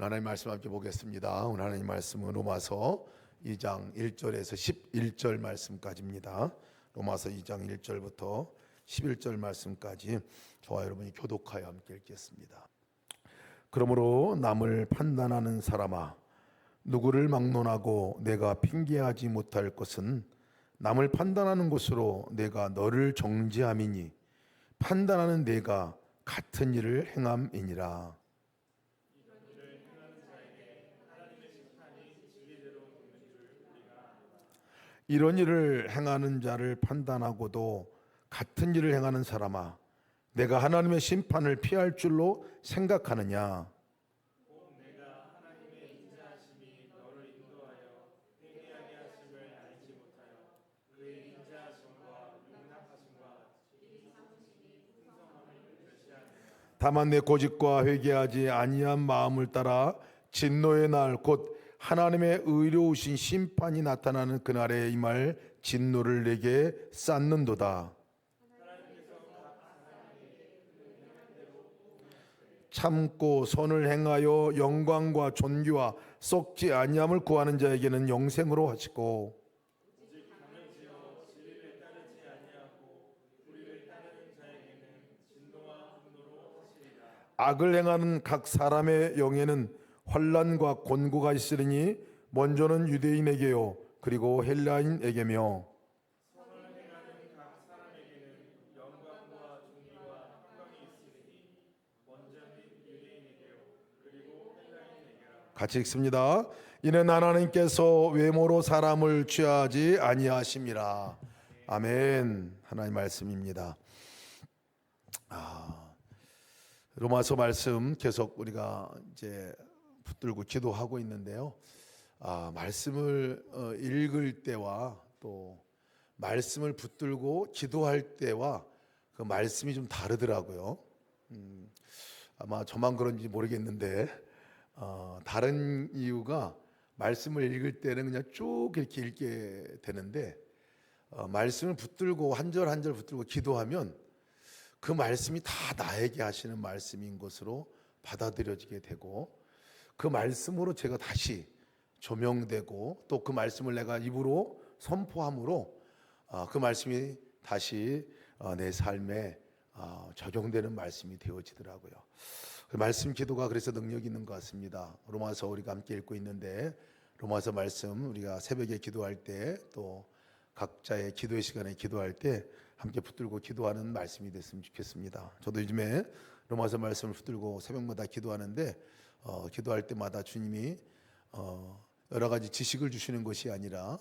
하나님 말씀 함께 보겠습니다. 오늘 하나님 말씀은 로마서 2장 1절에서 11절 말씀까지입니다. 로마서 2장 1절부터 11절 말씀까지 저와 여러분이 교독하여 함께 읽겠습니다. 그러므로 남을 판단하는 사람아, 누구를 막론하고 내가 핑계하지 못할 것은 남을 판단하는 것으로 내가 너를 정죄함이니 판단하는 내가 같은 일을 행함이니라. 이런 일을 행하는 자를 판단하고도 같은 일을 행하는 사람아, 내가 하나님의 심판을 피할 줄로 생각하느냐? 다만 내 고집과 회개하지 아니한 마음을 따라 진노의 날 곧 하나님의 의로우신 심판이 나타나는 그날에 임할 진노를 내게 쌓는도다. 참고 선을 행하여 영광과 존귀와 썩지 아니함을 구하는 자에게는 영생으로 하시고, 악을 행하는 각 사람의 영에는 환난과 곤고가 있으리니 먼저는 유대인에게요 그리고 헬라인에게며, 같이 읽습니다. 이는 하나님께서 외모로 사람을 취하지 아니하심이라. 아멘. 하나님 말씀입니다. 로마서 말씀 계속 우리가 이제 붙들고 기도하고 있는데요. 말씀을 읽을 때와 또 말씀을 붙들고 기도할 때와 그 말씀이 좀 다르더라고요. 아마 저만 그런지 모르겠는데 다른 이유가 말씀을 읽을 때는 그냥 쭉 이렇게 읽게 되는데 말씀을 붙들고 한 절 한 절 붙들고 기도하면 그 말씀이 다 나에게 하시는 말씀인 것으로 받아들여지게 되고 그 말씀으로 제가 다시 조명되고 또 그 말씀을 내가 입으로 선포함으로 그 말씀이 다시 내 삶에 적용되는 말씀이 되어지더라고요. 그 말씀 기도가 그래서 능력이 있는 것 같습니다. 로마서 우리가 함께 읽고 있는데 로마서 말씀 우리가 새벽에 기도할 때 또 각자의 기도의 시간에 기도할 때 함께 붙들고 기도하는 말씀이 됐으면 좋겠습니다. 저도 요즘에 로마서 말씀을 붙들고 새벽마다 기도하는데 기도할 때마다 주님이 여러 가지 지식을 주시는 것이 아니라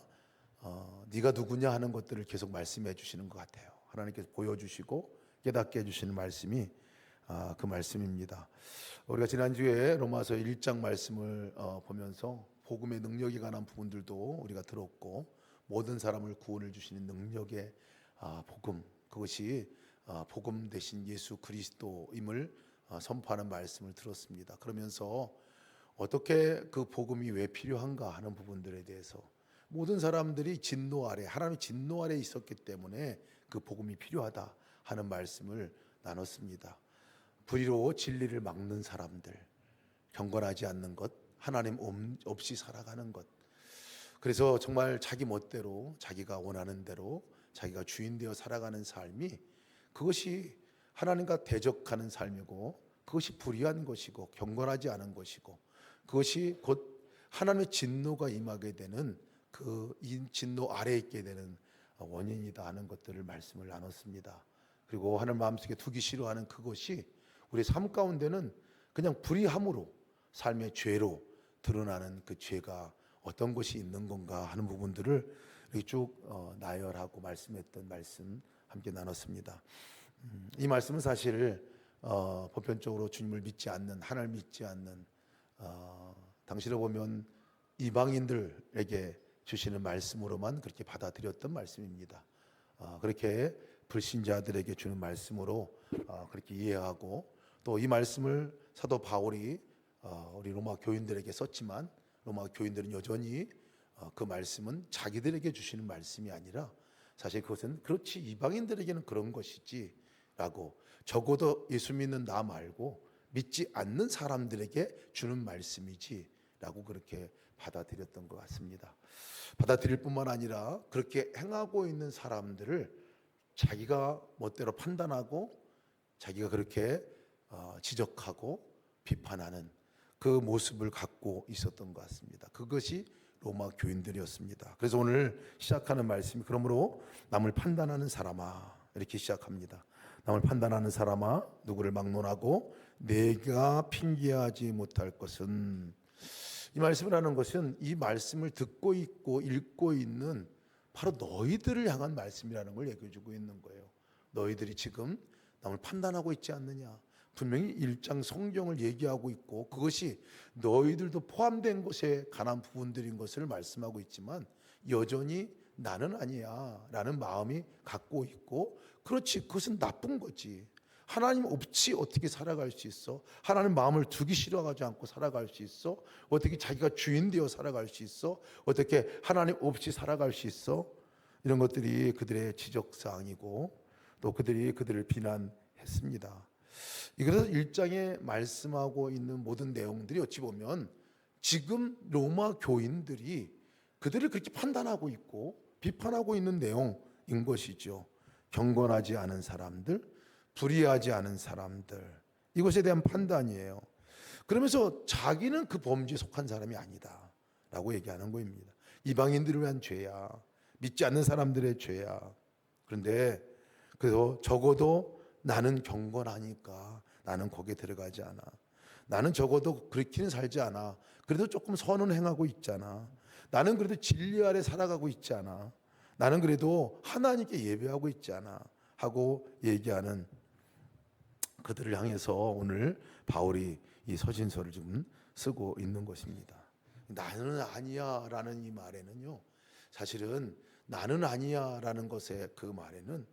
네가 누구냐 하는 것들을 계속 말씀해 주시는 것 같아요. 하나님께서 보여주시고 깨닫게 해주시는 말씀이 그 말씀입니다. 우리가 지난주에 로마서 1장 말씀을 보면서 복음의 능력에 관한 부분들도 우리가 들었고 모든 사람을 구원을 주시는 능력의 복음, 그것이 복음 대신 예수 그리스도임을 선포하는 말씀을 들었습니다. 그러면서 어떻게 그 복음이 왜 필요한가 하는 부분들에 대해서 모든 사람들이 진노 아래, 하나님의 진노 아래 있었기 때문에 그 복음이 필요하다 하는 말씀을 나눴습니다. 불의로 진리를 막는 사람들, 경건하지 않는 것, 하나님 없이 살아가는 것, 그래서 정말 자기 멋대로 자기가 원하는 대로 자기가 주인 되어 살아가는 삶이 그것이 하나님과 대적하는 삶이고 그것이 불의한 것이고 경건하지 않은 것이고 그것이 곧 하나님의 진노가 임하게 되는 그 진노 아래에 있게 되는 원인이다 하는 것들을 말씀을 나눴습니다. 그리고 하나님 마음속에 두기 싫어하는 그것이 우리 삶 가운데는 그냥 불의함으로 삶의 죄로 드러나는 그 죄가 어떤 것이 있는 건가 하는 부분들을 쭉 나열하고 말씀했던 말씀 함께 나눴습니다. 이 말씀은 사실 보편적으로 주님을 믿지 않는, 하나님을 믿지 않는 당시로 보면 이방인들에게 주시는 말씀으로만 그렇게 받아들였던 말씀입니다. 그렇게 불신자들에게 주는 말씀으로 그렇게 이해하고 또 이 말씀을 사도 바울이 우리 로마 교인들에게 썼지만 로마 교인들은 여전히 그 말씀은 자기들에게 주시는 말씀이 아니라 사실 그것은 그렇지 이방인들에게는 그런 것이지 라고 적어도 예수 믿는 나 말고 믿지 않는 사람들에게 주는 말씀이지라고 그렇게 받아들였던 것 같습니다. 받아들일 뿐만 아니라 그렇게 행하고 있는 사람들을 자기가 멋대로 판단하고 자기가 그렇게 지적하고 비판하는 그 모습을 갖고 있었던 것 같습니다. 그것이 로마 교인들이었습니다. 그래서 오늘 시작하는 말씀이 그러므로 남을 판단하는 사람아 이렇게 시작합니다. 남을 판단하는 사람아 누구를 막론하고 내가 핑계하지 못할 것은, 이 말씀을 하는 것은 이 말씀을 듣고 있고 읽고 있는 바로 너희들을 향한 말씀이라는 걸 얘기해주고 있는 거예요. 너희들이 지금 남을 판단하고 있지 않느냐. 분명히 1장 성경을 얘기하고 있고 그것이 너희들도 포함된 것에 관한 부분들인 것을 말씀하고 있지만 여전히 나는 아니야 라는 마음이 갖고 있고, 그렇지, 그것은 나쁜 거지. 하나님 없이 어떻게 살아갈 수 있어? 하나님 마음을 두기 싫어하지 않고 살아갈 수 있어? 어떻게 자기가 주인 되어 살아갈 수 있어? 어떻게 하나님 없이 살아갈 수 있어? 이런 것들이 그들의 지적사항이고 또 그들이 그들을 비난했습니다. 그래서 1장에 말씀하고 있는 모든 내용들이 어찌 보면 지금 로마 교인들이 그들을 그렇게 판단하고 있고 비판하고 있는 내용인 것이죠. 경건하지 않은 사람들, 불의하지 않은 사람들, 이것에 대한 판단이에요. 그러면서 자기는 그 범죄에 속한 사람이 아니다 라고 얘기하는 것입니다. 이방인들을 위한 죄야, 믿지 않는 사람들의 죄야. 그런데 그래서 적어도 나는 경건하니까 나는 거기에 들어가지 않아. 나는 적어도 그렇게는 살지 않아. 그래도 조금 선은 행하고 있잖아. 나는 그래도 진리 아래 살아가고 있지 않아. 나는 그래도 하나님께 예배하고 있지 않아 하고 얘기하는 그들을 향해서 오늘 바울이 이 서신서를 지금 쓰고 있는 것입니다. 나는 아니야 라는 이 말에는요, 사실은 나는 아니야 라는 것의 그 말에는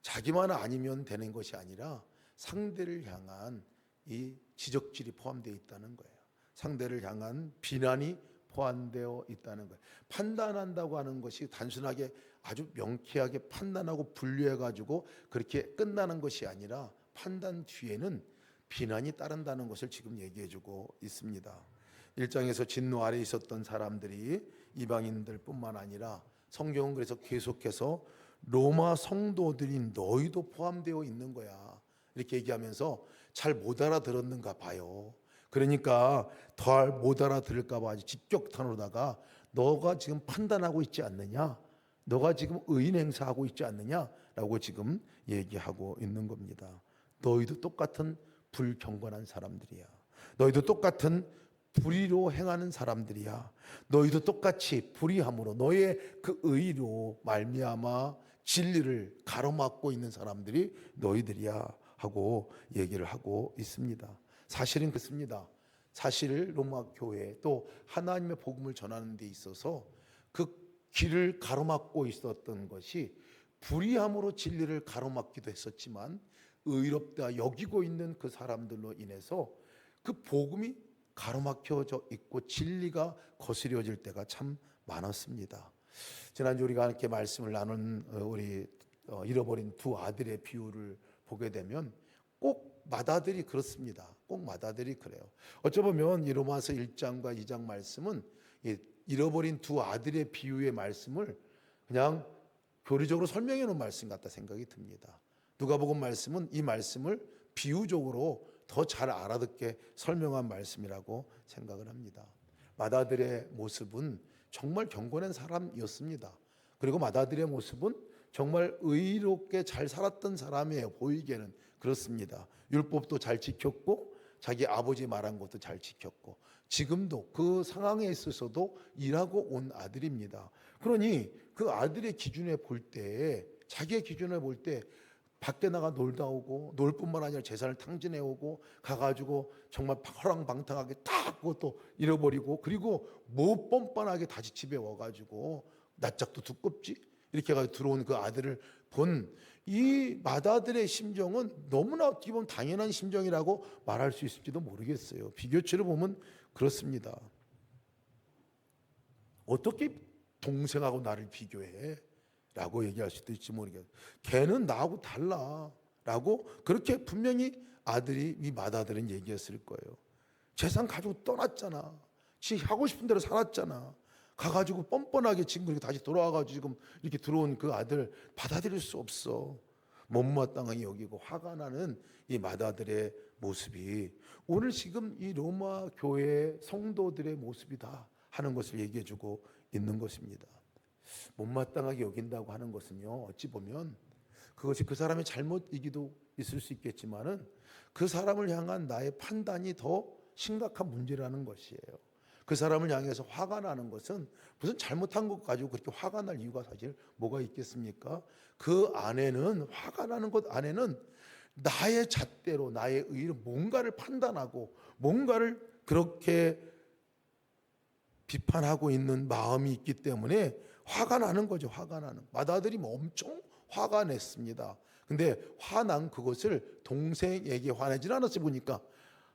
자기만 아니면 되는 것이 아니라 상대를 향한 이 지적질이 포함되어 있다는 거예요. 상대를 향한 비난이 포함되어 있다는 거예요. 판단한다고 하는 것이 단순하게 아주 명쾌하게 판단하고 분류해가지고 그렇게 끝나는 것이 아니라 판단 뒤에는 비난이 따른다는 것을 지금 얘기해주고 있습니다. 1장에서 진노 아래 있었던 사람들이 이방인들 뿐만 아니라 성경은 그래서 계속해서 로마 성도들인 너희도 포함되어 있는 거야 이렇게 얘기하면서 잘 못 알아들었는가 봐요. 그러니까 더 못 알아들을까 봐 아주 직격탄으로다가 너가 지금 판단하고 있지 않느냐, 너가 지금 의인 행사하고 있지 않느냐라고 지금 얘기하고 있는 겁니다. 너희도 똑같은 불경건한 사람들이야. 너희도 똑같은 불의로 행하는 사람들이야. 너희도 똑같이 불의함으로 너의 그 의로 말미암아 진리를 가로막고 있는 사람들이 너희들이야 하고 얘기를 하고 있습니다. 사실은 그렇습니다. 사실 로마 교회 또 하나님의 복음을 전하는 데 있어서 그 길을 가로막고 있었던 것이 불의함으로 진리를 가로막기도 했었지만 의롭다 여기고 있는 그 사람들로 인해서 그 복음이 가로막혀져 있고 진리가 거스려질 때가 참 많았습니다. 지난주 우리가 함께 말씀을 나눈 우리 잃어버린 두 아들의 비유를 보게 되면 꼭 맏아들이 그렇습니다. 꼭 맏아들이 그래요. 어쩌면 이 로마서 1장과 2장 말씀은 잃어버린 두 아들의 비유의 말씀을 그냥 교리적으로 설명해 놓은 말씀 같다 생각이 듭니다. 누가복음 말씀은 이 말씀을 비유적으로 더 잘 알아듣게 설명한 말씀이라고 생각을 합니다. 맏아들의 모습은 정말 경건한 사람이었습니다. 그리고 맏아들의 모습은 정말 의롭게 잘 살았던 사람이에요. 보이기에는 그렇습니다. 율법도 잘 지켰고 자기 아버지 말한 것도 잘 지켰고 지금도 그 상황에 있어서도 일하고 온 아들입니다. 그러니 그 아들의 기준에 볼 때, 자기의 기준에 볼 때 밖에 나가 놀다 오고 놀 뿐만 아니라 재산을 탕진해 오고 가가지고 정말 허랑방탕하게 딱 그것도 잃어버리고 그리고 뭐 뻔뻔하게 다시 집에 와가지고 낯짝도 두껍지 이렇게 해가지고 들어온 그 아들을 본 이 맏아들의 심정은 너무나 어떻게 보면 당연한 심정이라고 말할 수 있을지도 모르겠어요. 비교치를 보면 그렇습니다. 어떻게 동생하고 나를 비교해? 라고 얘기할 수도 있지 모르겠어요. 걔는 나하고 달라 라고 그렇게 분명히 아들이 이 맏아들은 얘기했을 거예요. 재산 가지고 떠났잖아. 지 하고 싶은 대로 살았잖아. 가가지고 뻔뻔하게 지금 그렇게 다시 돌아와가지고 지금 이렇게 들어온 그 아들 받아들일 수 없어. 못마땅하게 여기고 화가 나는 이 맏아들의 모습이 오늘 지금 이 로마 교회 성도들의 모습이다 하는 것을 얘기해주고 있는 것입니다. 못마땅하게 여긴다고 하는 것은요, 어찌 보면 그것이 그 사람의 잘못이기도 있을 수 있겠지만은 그 사람을 향한 나의 판단이 더 심각한 문제라는 것이에요. 그 사람을 향해서 화가 나는 것은 무슨 잘못한 것 가지고 그렇게 화가 날 이유가 사실 뭐가 있겠습니까? 그 안에는, 화가 나는 것 안에는 나의 잣대로 나의 의로 뭔가를 판단하고 뭔가를 그렇게 비판하고 있는 마음이 있기 때문에 화가 나는 거죠. 화가 나는. 맏아들이 엄청 화가 냈습니다. 근데 화난 그것을 동생에게 화내질 않았지 보니까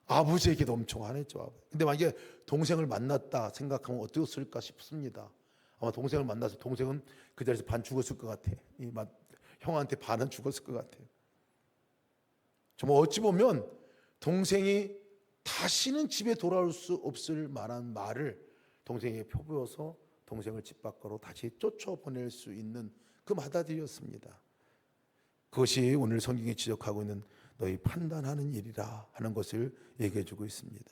아버지에게도 엄청 화냈죠. 근데 만약에 동생을 만났다 생각하면 어땠을까 싶습니다. 아마 동생을 만나서 동생은 그 자리에서 반 죽었을 것 같아. 형한테 반은 죽었을 것 같아요. 정말 어찌 보면 동생이 다시는 집에 돌아올 수 없을 만한 말을 동생에게 표부어서 동생을 집 밖으로 다시 쫓아보낼 수 있는 그 맏아들이었습니다. 그것이 오늘 성경이 지적하고 있는 너희 판단하는 일이라 하는 것을 얘기해주고 있습니다.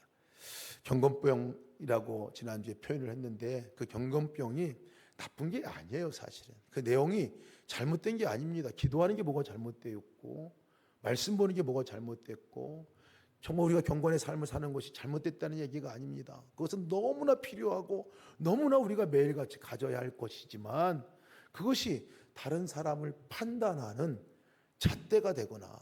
경건병이라고 지난주에 표현을 했는데 그 경건병이 나쁜 게 아니에요. 사실은 그 내용이 잘못된 게 아닙니다. 기도하는 게 뭐가 잘못되었고 말씀 보는 게 뭐가 잘못됐고 정말 우리가 경건의 삶을 사는 것이 잘못됐다는 얘기가 아닙니다. 그것은 너무나 필요하고 너무나 우리가 매일같이 가져야 할 것이지만 그것이 다른 사람을 판단하는 잣대가 되거나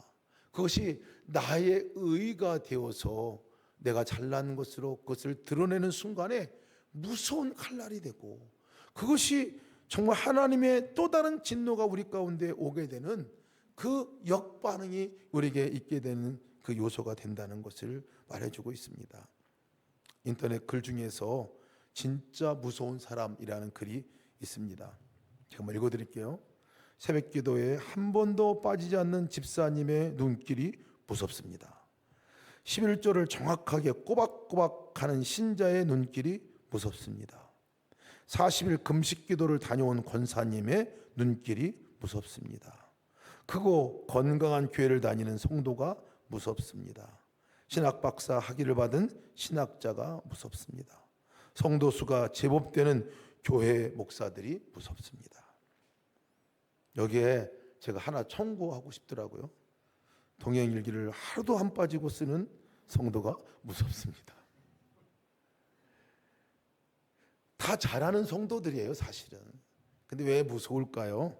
그것이 나의 의가 되어서 내가 잘난 것으로 그것을 드러내는 순간에 무서운 칼날이 되고 그것이 정말 하나님의 또 다른 진노가 우리 가운데 오게 되는 그 역반응이 우리에게 있게 되는 그 요소가 된다는 것을 말해주고 있습니다. 인터넷 글 중에서 진짜 무서운 사람이라는 글이 있습니다. 제가 한번 읽어드릴게요. 새벽 기도에 한 번도 빠지지 않는 집사님의 눈길이 무섭습니다. 11조를 정확하게 꼬박꼬박 하는 신자의 눈길이 무섭습니다. 40일 금식 기도를 다녀온 권사님의 눈길이 무섭습니다. 크고 건강한 교회를 다니는 성도가 무섭습니다. 신학 박사 학위를 받은 신학자가 무섭습니다. 성도 수가 제법 되는 교회 목사들이 무섭습니다. 여기에 제가 하나 청구하고 싶더라고요. 동행일기를 하루도 안 빠지고 쓰는 성도가 무섭습니다. 다 잘하는 성도들이에요, 사실은. 근데 왜 무서울까요?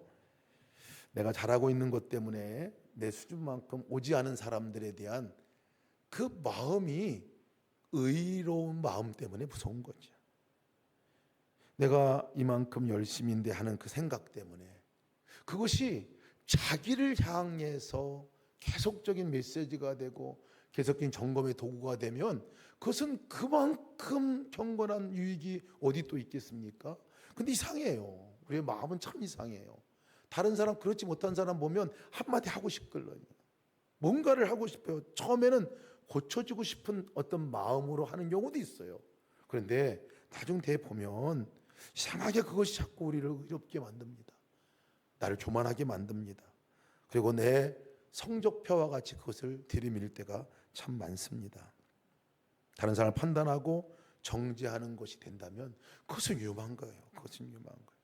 내가 잘하고 있는 것 때문에 내 수준만큼 오지 않은 사람들에 대한 그 마음이 의로운 마음 때문에 무서운 거죠. 내가 이만큼 열심인데 하는 그 생각 때문에 그것이 자기를 향해서 계속적인 메시지가 되고 계속적인 점검의 도구가 되면 그것은 그만큼 경건한 유익이 어디 또 있겠습니까? 근데 이상해요. 우리의 마음은 참 이상해요. 다른 사람 그렇지 못한 사람 보면 한마디 하고 싶거든요. 뭔가를 하고 싶어요. 처음에는 고쳐주고 싶은 어떤 마음으로 하는 경우도 있어요. 그런데 나중 돼 보면 이상하게 그것이 자꾸 우리를 의롭게 만듭니다. 나를 교만하게 만듭니다. 그리고 내 성적표와 같이 그것을 들이밀 때가 참 많습니다. 다른 사람을 판단하고 정죄하는 것이 된다면 그것은 위험한 거예요. 그것은 위험한 거예요.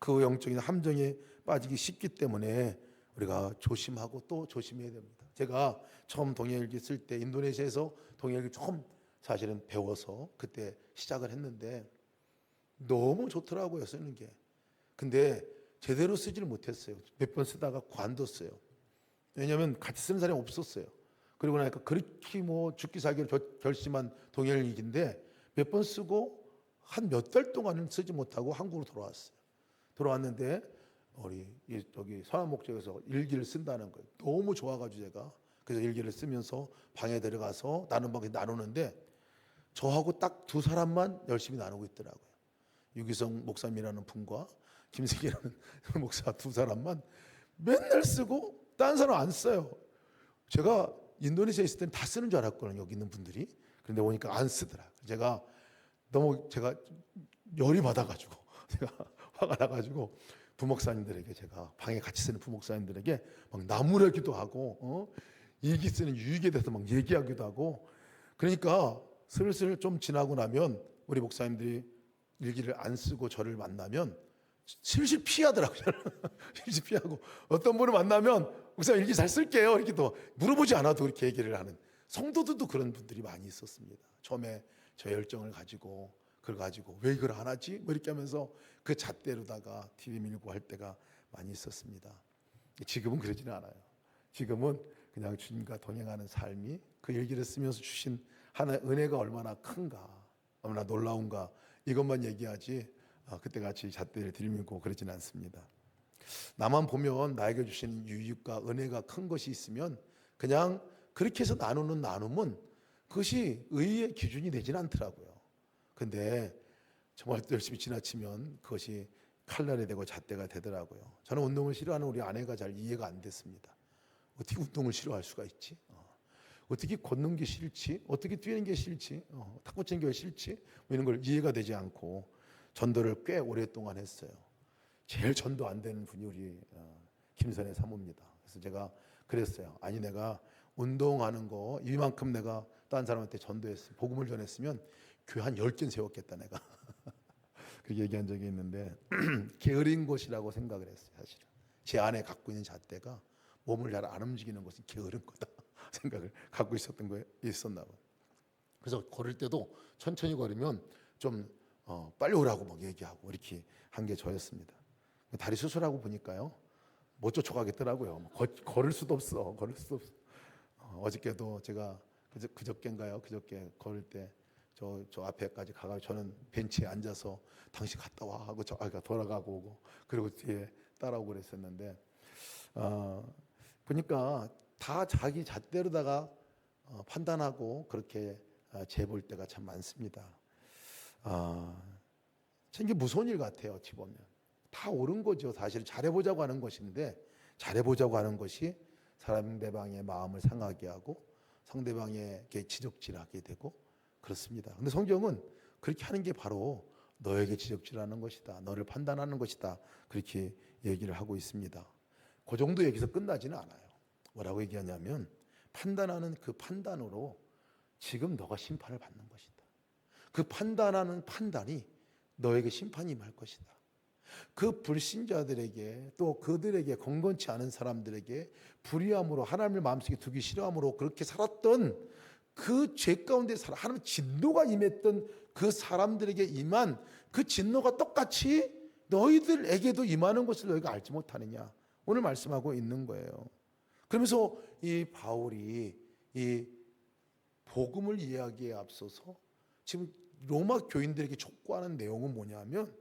그 영적인 함정에 빠지기 쉽기 때문에 우리가 조심하고 또 조심해야 됩니다. 제가 처음 동행일기 쓸 때 인도네시아에서 동행일기 처음 사실은 배워서 그때 시작을 했는데 너무 좋더라고요, 쓰는 게. 근데 제대로 쓰지를 못했어요. 몇 번 쓰다가 관뒀어요. 왜냐하면 같이 쓰는 사람이 없었어요. 그리고 나니까 그렇게 뭐 죽기 살기를 결심한 동행일기인데 몇 번 쓰고 한 몇 달 동안은 쓰지 못하고 한국으로 돌아왔어요. 돌아왔는데 우리 저기 서한 목적에서 일기를 쓴다는 거예요. 너무 좋아가지고 제가 그래서 일기를 쓰면서 방에 들어가서 나누는데 저하고 딱 두 사람만 열심히 나누고 있더라고요. 유기성 목사님이라는 분과 김승기라는 목사 두 사람만 맨날 쓰고 다른 사람 안 써요. 제가 인도네시아에 있을 때는 다 쓰는 줄 알았거든요, 여기 있는 분들이. 그런데 오니까 안 쓰더라. 제가 열이 받아가지고 제가 화가 나가지고 부목사님들에게, 제가 방에 같이 쓰는 부목사님들에게 막 나무라기도 하고 일기 쓰는 유익에 대해서 막 얘기하기도 하고. 그러니까 슬슬 좀 지나고 나면 우리 목사님들이 일기를 안 쓰고 저를 만나면 슬슬 피하더라고요. 슬슬 피하고, 어떤 분을 만나면 목사님 일기 잘 쓸게요 이렇게 또 물어보지 않아도 그렇게 얘기를 하는 성도들도 그런 분들이 많이 있었습니다. 처음에 저 열정을 가지고 그걸 가지고 왜 이걸 안 하지? 뭐 이렇게 하면서 그 잣대로다가 TV 밀고 할 때가 많이 있었습니다. 지금은 그러지는 않아요. 지금은 그냥 주님과 동행하는 삶이, 그 일기를 쓰면서 주신 하나의 은혜가 얼마나 큰가, 얼마나 놀라운가, 이것만 얘기하지 그때같이 잣대를 들밀고 그러지는 않습니다. 나만 보면 나에게 주신 유익과 은혜가 큰 것이 있으면 그냥 그렇게 해서 나누는 나눔은 그것이 의의 기준이 되지는 않더라고요. 근데 정말 열심히 지나치면 그것이 칼날이 되고 잣대가 되더라고요. 저는 운동을 싫어하는 우리 아내가 잘 이해가 안 됐습니다. 어떻게 운동을 싫어할 수가 있지? 어떻게 걷는 게 싫지? 어떻게 뛰는 게 싫지? 탁구 치는 게 싫지? 뭐 이런 걸 이해가 되지 않고 전도를 꽤 오랫동안 했어요. 제일 전도 안 되는 분이 우리 김선혜 사모입니다. 그래서 제가 그랬어요. 아니, 내가 운동하는 거 이만큼 내가 다른 사람한테 전도했으면, 복음을 전했으면 교회 한 10개는 세웠겠다 내가. 그렇게 얘기한 적이 있는데 게으른 것이라고 생각을 했어요. 사실은 제 안에 갖고 있는 잣대가 몸을 잘 안 움직이는 것은 게으른 거다 생각을 갖고 있었던 거에 있었나 봐요. 그래서 걸을 때도 천천히 걸으면 좀 빨리 오라고 막 얘기하고 이렇게 한 게 저였습니다. 다리 수술하고 보니까요, 못 쫓아가겠더라고요. 걸을 수도 없어. 걸을 수도 없어. 어저께도 제가 그저께인가요? 그저께 걸을 때 저 앞에까지 가가, 저는 벤치에 앉아서 당신 갔다 와 하고 돌아가고 오고, 그리고 뒤에 따라오고 그랬었는데 보니까 다 자기 잣대로다가 판단하고 그렇게 재볼 때가 참 많습니다. 참 이게 무서운 일 같아요. 어찌 보면 다 옳은 거죠. 사실 잘해보자고 하는 것인데, 잘해보자고 하는 것이 상대방의 마음을 상하게 하고 상대방에게 지적질하게 되고 그렇습니다. 근데 성경은 그렇게 하는 게 바로 너에게 지적질하는 것이다, 너를 판단하는 것이다, 그렇게 얘기를 하고 있습니다. 그 정도 얘기에서 끝나지는 않아요. 뭐라고 얘기하냐면, 판단하는 그 판단으로 지금 너가 심판을 받는 것이다. 그 판단하는 판단이 너에게 심판이 임할 것이다. 그 불신자들에게, 또 그들에게, 건건치 않은 사람들에게 불의함으로, 하나님을 마음속에 두기 싫어함으로 그렇게 살았던 그 죄 가운데 하나님의 진노가 임했던 그 사람들에게 임한 그 진노가 똑같이 너희들에게도 임하는 것을 너희가 알지 못하느냐, 오늘 말씀하고 있는 거예요. 그러면서 이 바울이 이 복음을 이야기에 앞서서 지금 로마 교인들에게 촉구하는 내용은 뭐냐면,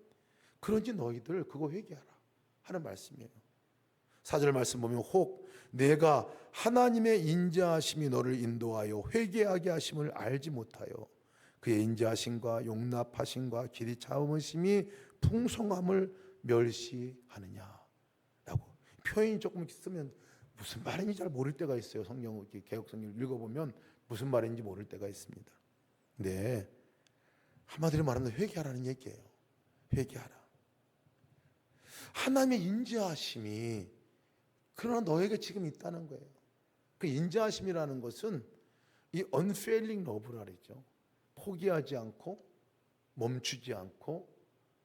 그런지 너희들 그거 회개하라 하는 말씀이에요. 4절 말씀 보면, 혹 내가 하나님의 인자하심이 너를 인도하여 회개하게 하심을 알지 못하여 그의 인자하심과 용납하심과 길이 참으심이 풍성함을 멸시하느냐 라고 표현이 조금 쓰면 무슨 말인지 잘 모를 때가 있어요. 성경, 개역 성경을 읽어보면 무슨 말인지 모를 때가 있습니다. 근데 한마디로 말하면 회개하라는 얘기예요. 회개하라. 하나님의 인자하심이 그러나 너에게 지금 있다는 거예요. 그 인자하심이라는 것은 이 unfailing love라 그랬죠. 포기하지 않고 멈추지 않고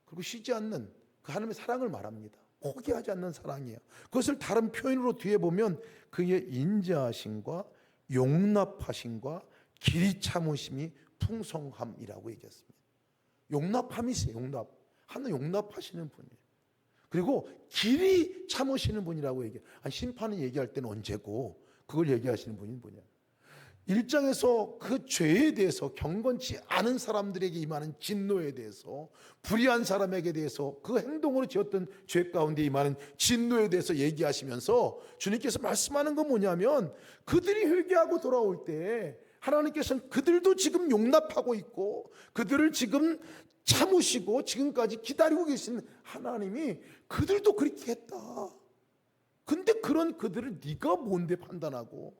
그리고 쉬지 않는 그 하나님의 사랑을 말합니다. 포기하지 않는 사랑이에요. 그것을 다른 표현으로 뒤에 보면 그의 인자하심과 용납하심과 길이 참으심이 풍성함이라고 얘기했습니다. 용납함이 있어요. 용납. 하나님 용납하시는 분이에요. 그리고 길이 참으시는 분이라고 얘기해요. 심판을 얘기할 때는 언제고, 그걸 얘기하시는 분이 뭐냐. 1장에서 그 죄에 대해서, 경건치 않은 사람들에게 임하는 진노에 대해서, 불의한 사람에게 대해서, 그 행동으로 지었던 죄 가운데 임하는 진노에 대해서 얘기하시면서 주님께서 말씀하는 건 뭐냐면, 그들이 회개하고 돌아올 때 하나님께서는 그들도 지금 용납하고 있고 그들을 지금 참으시고 지금까지 기다리고 계신 하나님이 그들도 그렇게 했다. 근데 그런 그들을 네가 뭔데 판단하고,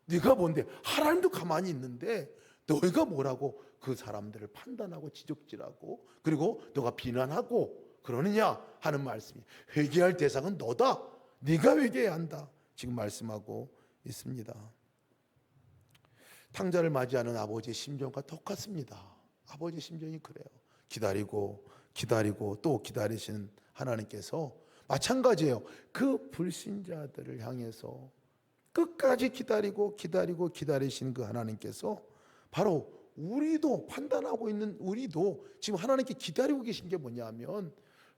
네가 뭔데, 하나님도 가만히 있는데 너희가 뭐라고 그 사람들을 판단하고 지적질하고 그리고 너가 비난하고 그러느냐 하는 말씀이, 회개할 대상은 너다, 네가 회개해야 한다 지금 말씀하고 있습니다. 탕자를 맞이하는 아버지의 심정과 똑같습니다. 아버지의 심정이 그래요. 기다리고 또 기다리시는 하나님께서 마찬가지예요. 그 불신자들을 향해서 끝까지 기다리시는 그 하나님께서 바로 우리도, 판단하고 있는 우리도 지금 하나님께 기다리고 계신 게 뭐냐면,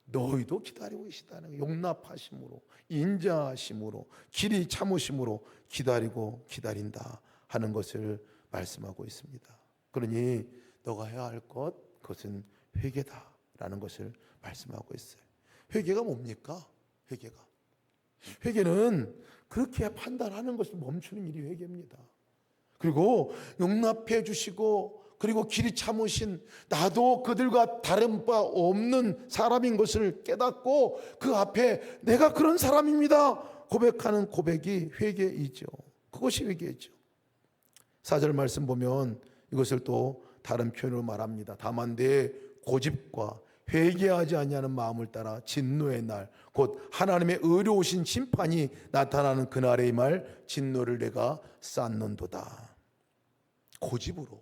너희도 기다리고 계시다는 거예요. 용납하심으로, 인자하심으로, 길이 참으심으로 기다린다 하는 것을 말씀하고 있습니다. 그러니 너가 해야 할 그것은 회개다라는 것을 말씀하고 있어요. 회개가 뭡니까? 회개는 그렇게 판단하는 것을 멈추는 일이 회개입니다. 그리고 용납해 주시고 그리고 길이 참으신, 나도 그들과 다른 바 없는 사람인 것을 깨닫고 그 앞에 내가 그런 사람입니다 고백하는 고백이 회개이죠. 그것이 회개이죠. 4절 말씀 보면 이것을 또 다른 표현으로 말합니다. 다만 내 고집과 회개하지 아니하는 마음을 따라 진노의 날, 곧 하나님의 의로우신 심판이 나타나는 그날의 말, 진노를 내가 쌓는도다. 고집으로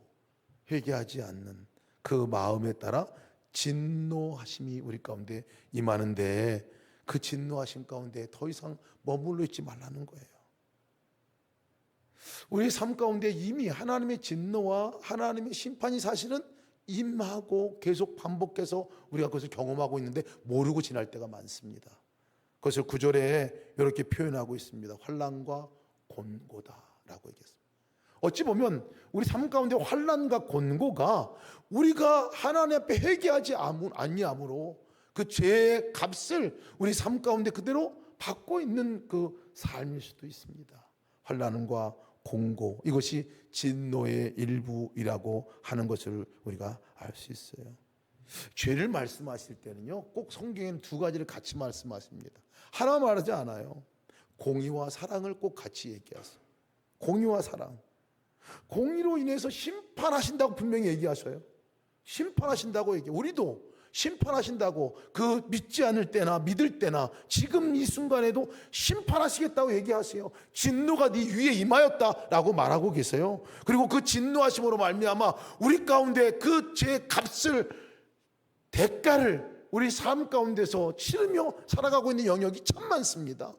회개하지 않는 그 마음에 따라 진노하심이 우리 가운데 임하는데, 그 진노하심 가운데 더 이상 머물러 있지 말라는 거예요. 우리 삶 가운데 이미 하나님의 진노와 하나님의 심판이 사실은 임하고 계속 반복해서 우리가 그것을 경험하고 있는데 모르고 지날 때가 많습니다. 그것을 9절에 이렇게 표현하고 있습니다. 환난과 곤고다라고 얘기했습니다. 어찌 보면 우리 삶 가운데 환난과 곤고가 우리가 하나님 앞에 회개하지 아니함으로 그 죄의 값을 우리 삶 가운데 그대로 받고 있는 그 삶일 수도 있습니다. 환난과 공고, 이것이 진노의 일부이라고 하는 것을 우리가 알 수 있어요. 죄를 말씀하실 때는요, 꼭 성경에는 두 가지를 같이 말씀하십니다. 하나 말하지 않아요. 공의와 사랑을 꼭 같이 얘기하세요. 공의와 사랑. 공의로 인해서 심판하신다고 분명히 얘기하셔요. 심판하신다고 얘기해요. 우리도 심판하신다고, 그 믿지 않을 때나 믿을 때나 지금 이 순간에도 심판하시겠다고 얘기하세요. 진노가 네 위에 임하였다라고 말하고 계세요. 그리고 그 진노하심으로 말미암아 우리 가운데 그 죄의 값을, 대가를 우리 삶 가운데서 치르며 살아가고 있는 영역이 참 많습니다.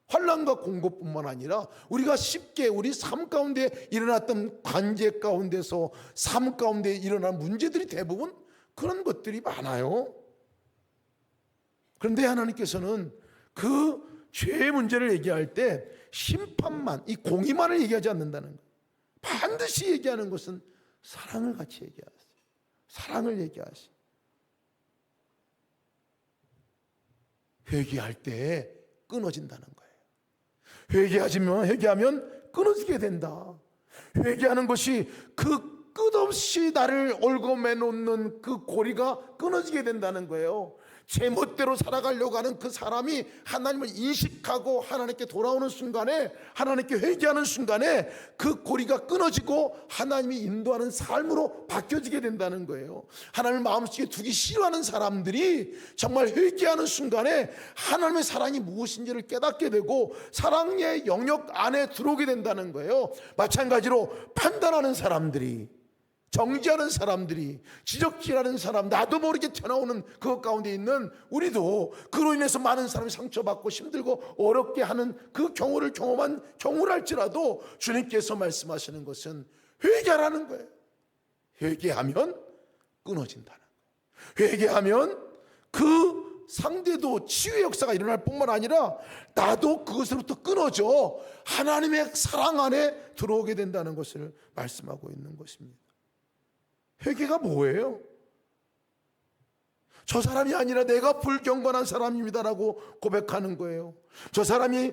환난과 공고뿐만 아니라 우리가 쉽게 우리 삶 가운데 일어났던 관계 가운데서, 삶 가운데 일어난 문제들이 대부분 그런 것들이 많아요. 그런데 하나님께서는 그 죄의 문제를 얘기할 때 심판만, 이 공의만을 얘기하지 않는다는 거예요. 반드시 얘기하는 것은 사랑을 같이 얘기하세요. 사랑을 얘기하세요. 회개할 때 끊어진다는 거예요. 회개하면 끊어지게 된다. 회개하는 것이 그 끝없이 나를 얽어매 놓는 그 고리가 끊어지게 된다는 거예요. 제멋대로 살아가려고 하는 그 사람이 하나님을 인식하고 하나님께 돌아오는 순간에, 하나님께 회개하는 순간에 그 고리가 끊어지고 하나님이 인도하는 삶으로 바뀌어지게 된다는 거예요. 하나님을 마음속에 두기 싫어하는 사람들이 정말 회개하는 순간에 하나님의 사랑이 무엇인지를 깨닫게 되고 사랑의 영역 안에 들어오게 된다는 거예요. 마찬가지로 판단하는 사람들이, 정죄하는 사람들이, 지적질하는 사람, 나도 모르게 튀어나오는 그것 가운데 있는 우리도 그로 인해서 많은 사람이 상처받고 힘들고 어렵게 하는 그 경우를 경험한 경우랄지라도 주님께서 말씀하시는 것은 회개하라는 거예요. 회개하면 끊어진다는 거예요. 회개하면 그 상대도 치유의 역사가 일어날 뿐만 아니라 나도 그것으로부터 끊어져 하나님의 사랑 안에 들어오게 된다는 것을 말씀하고 있는 것입니다. 회개가 뭐예요? 저 사람이 아니라 내가 불경건한 사람입니다라고 고백하는 거예요. 저 사람이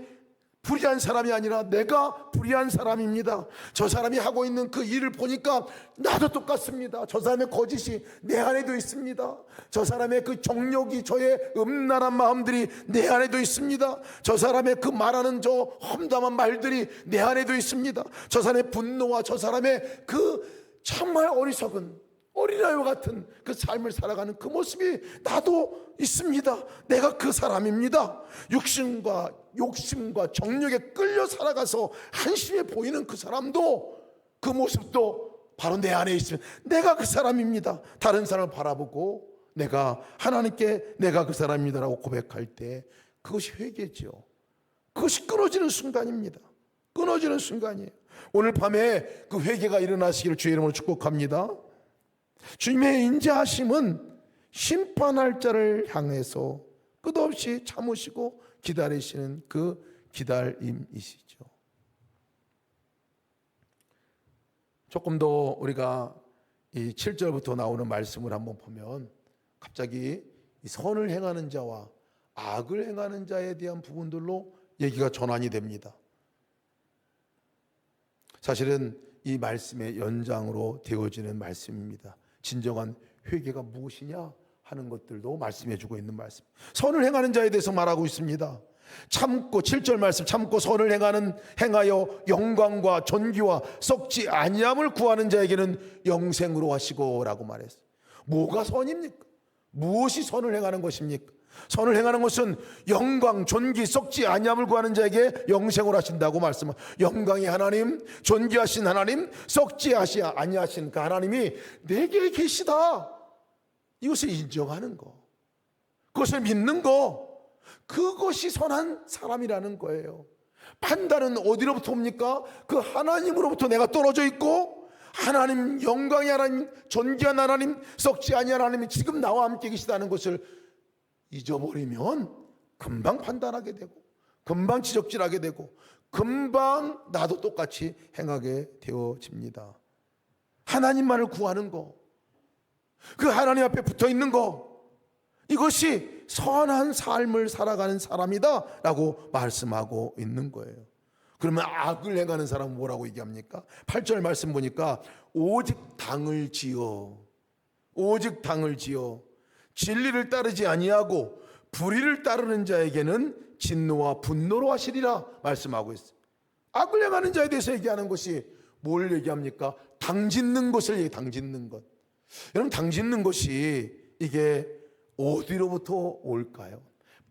불의한 사람이 아니라 내가 불의한 사람입니다. 저 사람이 하고 있는 그 일을 보니까 나도 똑같습니다. 저 사람의 거짓이 내 안에도 있습니다. 저 사람의 그 정욕이, 저의 음란한 마음들이 내 안에도 있습니다. 저 사람의 그 말하는 저 험담한 말들이 내 안에도 있습니다. 저 사람의 분노와 저 사람의 그 정말 어리석은 어린아이와 같은 그 삶을 살아가는 그 모습이 나도 있습니다. 내가 그 사람입니다. 욕심과 정욕에 끌려 살아가서 한심해 보이는 그 사람도, 그 모습도 바로 내 안에 있으면 내가 그 사람입니다. 다른 사람을 바라보고 내가 하나님께 내가 그 사람입니다라고 고백할 때 그것이 회개죠. 그것이 끊어지는 순간입니다. 끊어지는 순간이에요. 오늘 밤에 그 회개가 일어나시기를 주의 이름으로 축복합니다. 주님의 인자하심은 심판할 자를 향해서 끝없이 참으시고 기다리시는 그 기다림이시죠. 조금 더 우리가 이 7절부터 나오는 말씀을 한번 보면 갑자기 이 선을 행하는 자와 악을 행하는 자에 대한 부분들로 얘기가 전환이 됩니다. 사실은 이 말씀의 연장으로 되어지는 말씀입니다. 진정한 회개가 무엇이냐 하는 것들도 말씀해 주고 있는 말씀. 선을 행하는 자에 대해서 말하고 있습니다. 참고 7절 말씀, 참고 선을 행하여 영광과 존귀와 썩지 아니함을 구하는 자에게는 영생으로 하시고 라고 말했어요. 뭐가 선입니까? 무엇이 선을 행하는 것입니까? 선을 행하는 것은 영광, 존귀, 썩지 아니함을 구하는 자에게 영생을 하신다고 말씀합니다. 영광의 하나님, 존귀하신 하나님, 썩지 아니하신 그 하나님이 내게 계시다. 이것을 인정하는 거, 그것을 믿는 거, 그것이 선한 사람이라는 거예요. 판단은 어디로부터 옵니까? 그 하나님으로부터 내가 떨어져 있고, 하나님, 영광의 하나님, 존귀한 하나님, 썩지 아니한 하나님이 지금 나와 함께 계시다는 것을 잊어버리면 금방 판단하게 되고, 금방 지적질하게 되고, 금방 나도 똑같이 행하게 되어집니다. 하나님만을 구하는 거, 그 하나님 앞에 붙어 있는 거, 이것이 선한 삶을 살아가는 사람이다 라고 말씀하고 있는 거예요. 그러면 악을 행하는 사람은 뭐라고 얘기합니까? 8절 말씀 보니까 오직 당을 지어 진리를 따르지 아니하고 불의를 따르는 자에게는 진노와 분노로 하시리라 말씀하고 있어요. 악을 행하는 자에 대해서 얘기하는 것이 뭘 얘기합니까? 당짓는 것을 얘기해요. 당짓는 것. 여러분, 당짓는 것이 이게 어디로부터 올까요?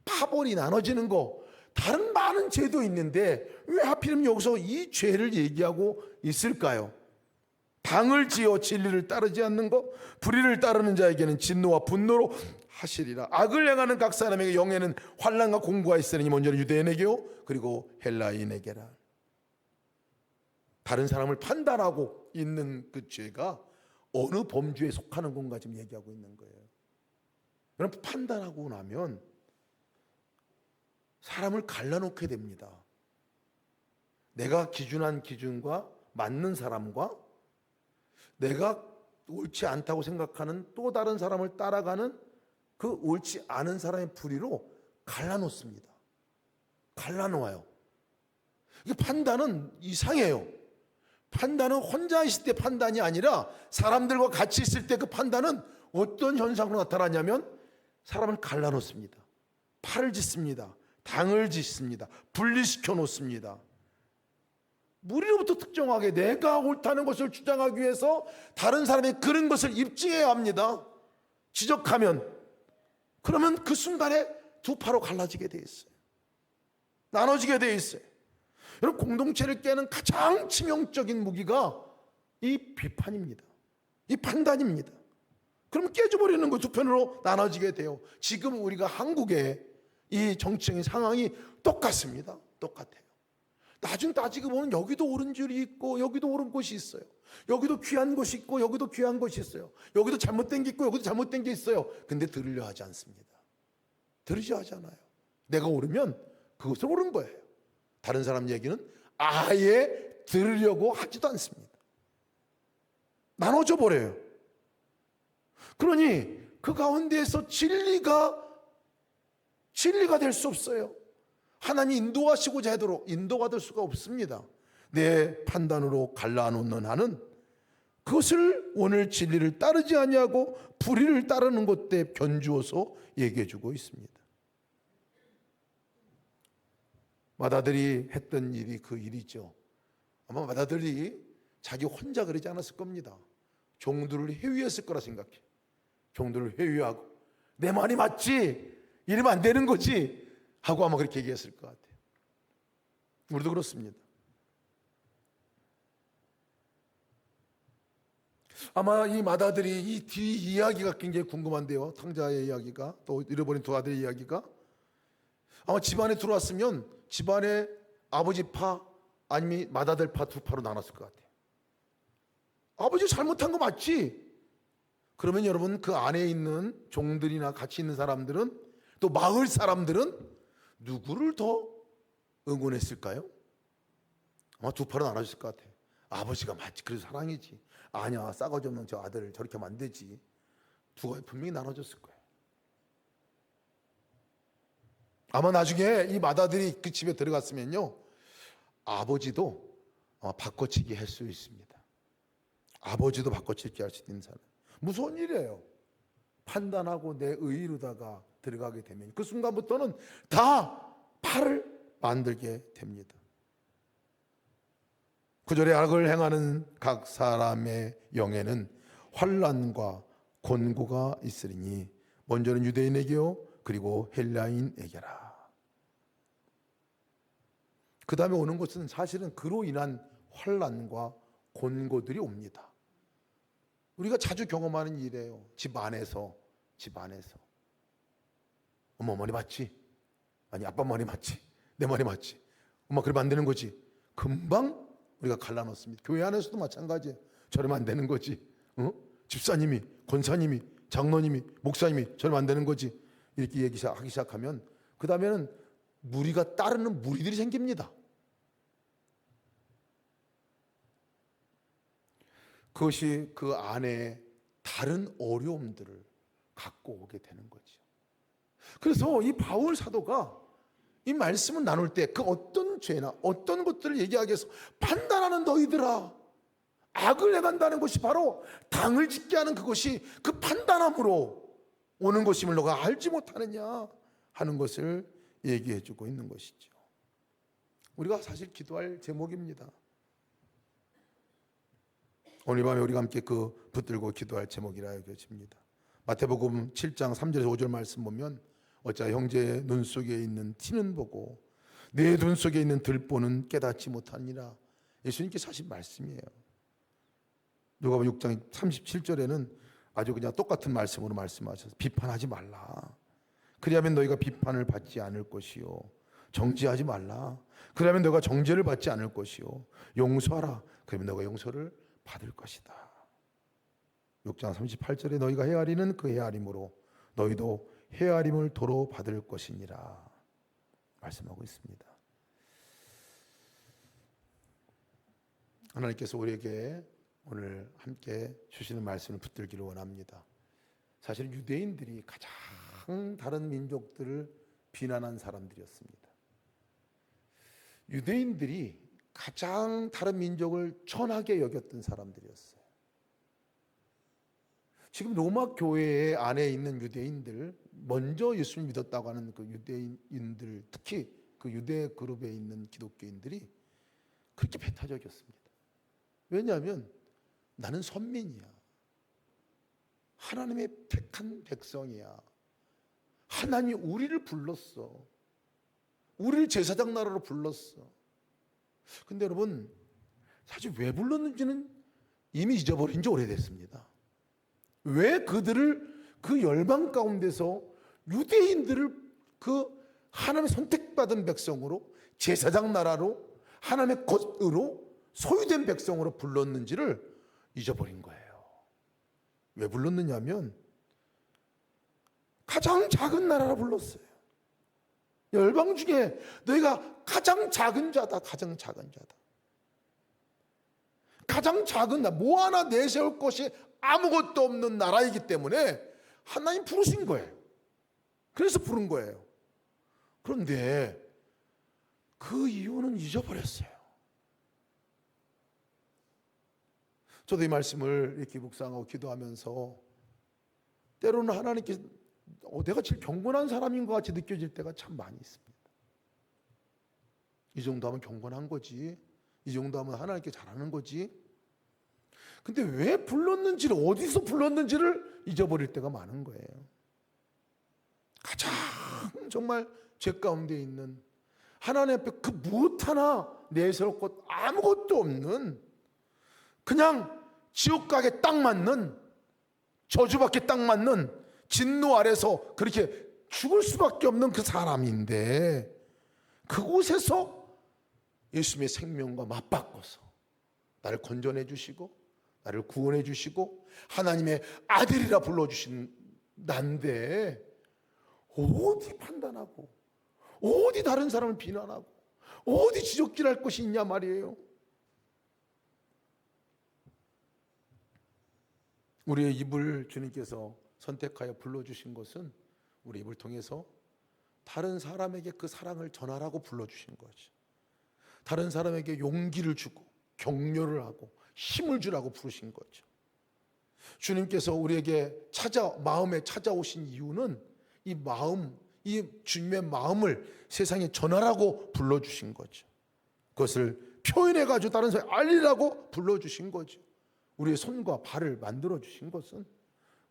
파벌이 나눠지는 거, 다른 많은 죄도 있는데 왜 하필이면 여기서 이 죄를 얘기하고 있을까요? 당을 지어 진리를 따르지 않는 것, 불의를 따르는 자에게는 진노와 분노로 하시리라. 악을 행하는 각 사람에게 영에는 환난과 공고가 있으니 먼저 유대인에게요, 그리고 헬라인에게라. 다른 사람을 판단하고 있는 그 죄가 어느 범주에 속하는 건가 지금 얘기하고 있는 거예요. 여러분, 판단하고 나면 사람을 갈라놓게 됩니다. 내가 기준한 기준과 맞는 사람과 내가 옳지 않다고 생각하는 또 다른 사람을 따라가는 그 옳지 않은 사람의 불의로 갈라놓습니다. 갈라놓아요. 이게 판단은 이상해요. 판단은 혼자 있을 때 판단이 아니라 사람들과 같이 있을 때 그 판단은 어떤 현상으로 나타나냐면 사람을 갈라놓습니다. 팔을 짓습니다. 당을 짓습니다. 분리시켜 놓습니다. 무리로부터 특정하게 내가 옳다는 것을 주장하기 위해서 다른 사람이 그런 것을 입증해야 합니다. 지적하면, 그러면 그 순간에 두 파로 갈라지게 돼 있어요. 나눠지게 돼 있어요. 여러분, 공동체를 깨는 가장 치명적인 무기가 이 비판입니다. 이 판단입니다. 그럼 깨져버리는 거, 두 편으로 나눠지게 돼요. 지금 우리가 한국의 이 정치적인 상황이 똑같습니다. 똑같아요. 나중 따지고 보면 여기도 옳은 줄이 있고 여기도 옳은 것이 있어요. 여기도 귀한 것이 있고 여기도 귀한 것이 있어요. 여기도 잘못된 게 있고 여기도 잘못된 게 있어요. 근데 들으려 하지 않습니다. 들으려 하지 않아요. 내가 옳으면 그것을 옳은 거예요. 다른 사람 얘기는 아예 들으려고 하지도 않습니다. 나눠져 버려요. 그러니 그 가운데에서 진리가 될 수 없어요. 하나님이 인도하시고자 해도 인도받을 수가 없습니다. 내 판단으로 갈라놓는 한은 그것을 오늘 진리를 따르지 아니하고 불의를 따르는 것에 변주어서 얘기해주고 있습니다. 마다들이 했던 일이 그 일이죠. 아마 마다들이 자기 혼자 그러지 않았을 겁니다. 종들을 회유했을 거라 생각해. 종들을 회유하고 내 말이 맞지? 이러면 안 되는 거지? 하고 아마 그렇게 얘기했을 것 같아요. 우리도 그렇습니다. 아마 이 마다들이 이 뒤 이야기가 굉장히 궁금한데요. 탕자의 이야기가, 또 잃어버린 두 아들의 이야기가 아마 집안에 들어왔으면 집안에 아버지 파 아니면 마다들 파 두 파로 나눴을 것 같아요. 아버지 잘못한 거 맞지? 그러면 여러분 그 안에 있는 종들이나 같이 있는 사람들은 또 마을 사람들은 누구를 더 응원했을까요? 아마 두 파로 나눠졌을 것 같아요. 아버지가 맞지, 그래서 사랑이지. 아니야, 싸가지 없는 저 아들을 저렇게 하면 안 되지. 두가 분명히 나눠졌을 거예요. 아마 나중에 이 마다들이 그 집에 들어갔으면요, 아버지도 아마 바꿔치기 할 수 있습니다. 아버지도 바꿔치기 할 수 있는 사람. 무서운 일이에요. 판단하고 내 의의로다가 들어가게 되면 그 순간부터는 다 팔을 만들게 됩니다. 9절에 악을 행하는 각 사람의 영에는 환난과 곤고가 있으리니 먼저는 유대인에게요 그리고 헬라인에게라. 그 다음에 오는 것은 사실은 그로 인한 환난과 곤고들이 옵니다. 우리가 자주 경험하는 일이에요. 집 안에서 엄마 머리 맞지? 아니 아빠 머리 맞지? 내 머리 맞지? 엄마 그러면 안 되는 거지. 금방 우리가 갈라놓습니다. 교회 안에서도 마찬가지예요. 저러면 안 되는 거지. 집사님이, 권사님이, 장로님이, 목사님이 저러면 안 되는 거지. 이렇게 하기 시작하면 그 다음에는 무리가 따르는 무리들이 생깁니다. 그것이 그 안에 다른 어려움들을 갖고 오게 되는 거죠. 그래서 이 바울 사도가 이 말씀을 나눌 때 그 어떤 죄나 어떤 것들을 얘기하기 위해서 판단하는 너희들아, 악을 행한다는 것이 바로 당을 짓게 하는 그것이 그 판단함으로 오는 것임을 너가 알지 못하느냐 하는 것을 얘기해 주고 있는 것이죠. 우리가 사실 기도할 제목입니다. 오늘 밤에 우리가 함께 그 붙들고 기도할 제목이라 여겨집니다. 마태복음 7장 3절에서 5절 말씀 보면 어찌 형제의 눈 속에 있는 티는 보고 내 눈 속에 있는 들보는 깨닫지 못하니라. 예수님께서 하신 말씀이에요. 누가복음 6장 37절에는 아주 그냥 똑같은 말씀으로 말씀하셔서 비판하지 말라. 그리하면 너희가 비판을 받지 않을 것이요, 정죄하지 말라. 그러면 너가 정죄를 받지 않을 것이요, 용서하라. 그러면 너가 용서를 받을 것이다. 6장 38절에 너희가 헤아리는 그 헤아림으로 너희도 헤아림을 도로 받을 것이니라 말씀하고 있습니다. 하나님께서 우리에게 오늘 함께 주시는 말씀을 붙들기를 원합니다. 사실 유대인들이 가장 다른 민족들을 비난한 사람들이었습니다. 유대인들이 가장 다른 민족을 천하게 여겼던 사람들이었어요. 지금 로마 교회 안에 있는 유대인들, 먼저 예수를 믿었다고 하는 그 유대인들, 특히 그 유대 그룹에 있는 기독교인들이 그렇게 배타적이었습니다. 왜냐하면 나는 선민이야, 하나님의 택한 백성이야, 하나님이 우리를 불렀어, 우리를 제사장 나라로 불렀어. 근데 여러분, 사실 왜 불렀는지는 이미 잊어버린 지 오래됐습니다. 왜 그들을 그 열방 가운데서 유대인들을 그 하나님의 선택받은 백성으로, 제사장 나라로, 하나님의 것으로 소유된 백성으로 불렀는지를 잊어버린 거예요. 왜 불렀느냐면 가장 작은 나라로 불렀어요. 열방 중에 너희가 가장 작은 자다. 가장 작은 자다. 가장 작은 나라, 뭐 하나 내세울 것이 아무것도 없는 나라이기 때문에 하나님 부르신 거예요. 그래서 부른 거예요. 그런데 그 이유는 잊어버렸어요. 저도 이 말씀을 이렇게 묵상하고 기도하면서 때로는 하나님께 내가 제일 경건한 사람인 것 같이 느껴질 때가 참 많이 있습니다. 이 정도 하면 경건한 거지, 이 정도 하면 하나님께 잘하는 거지. 근데 왜 불렀는지를, 어디서 불렀는지를 잊어버릴 때가 많은 거예요. 가장 정말 죄 가운데 있는, 하나님 앞에 그 무엇 하나 내세웠고 아무것도 없는, 그냥 지옥 가게 딱 맞는, 저주받게 딱 맞는, 진노 아래서 그렇게 죽을 수밖에 없는 그 사람인데, 그곳에서 예수님의 생명과 맞바꿔서 나를 건져내 주시고 나를 구원해 주시고 하나님의 아들이라 불러주신 난데, 어디 판단하고 어디 다른 사람을 비난하고 어디 지적질할 것이 있냐 말이에요. 우리의 입을 주님께서 선택하여 불러주신 것은 우리 입을 통해서 다른 사람에게 그 사랑을 전하라고 불러주신 거죠. 다른 사람에게 용기를 주고 격려를 하고 힘을 주라고 부르신 거죠. 주님께서 우리에게 마음에 찾아오신 이유는 이 마음, 이 주님의 마음을 세상에 전하라고 불러주신 거죠. 그것을 표현해가지고 다른 사람에 알리라고 불러주신 거죠. 우리의 손과 발을 만들어주신 것은